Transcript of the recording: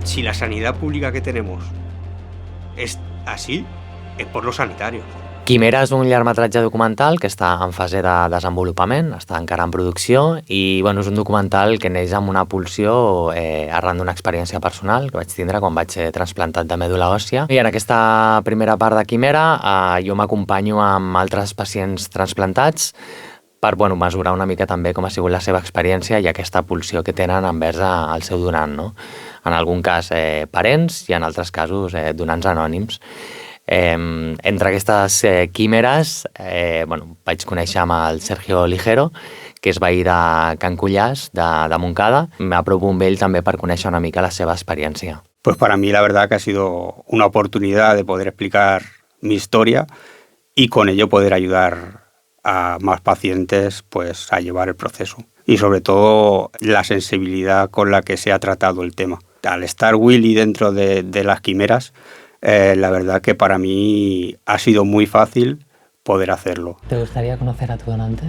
Si la sanidad pública que tenemos es así, es por los sanitarios. Quimera és un llargmetratge documental que està en fase de desenvolupament, està encara en producció i és un documental que neix amb una pulsió arran d'una experiència personal que vaig tindre quan vaig ser trasplantat de mèdula òssia. I en aquesta primera part de Quimera jo m'acompanyo amb altres pacients transplantats per mesurar una mica també com ha sigut la seva experiència i aquesta pulsió que tenen envers el seu donant, no? En algun cas parents i en altres casos donants anònims. Entre aquestes químeres vaig conèixer amb el Sergio Ligero, que és veí de Can Cullàs, de Montcada. M'apropo amb ell també per conèixer una mica la seva experiència. Pues para mí la verdad que ha sido una oportunidad de poder explicar mi historia y con ello poder ayudar a más pacientes pues a llevar el proceso. Y sobre todo la sensibilidad con la que se ha tratado el tema. Al estar Willy dentro de las quimeras, la verdad que para mí ha sido muy fácil poder hacerlo. ¿Te gustaría conocer a tu donante?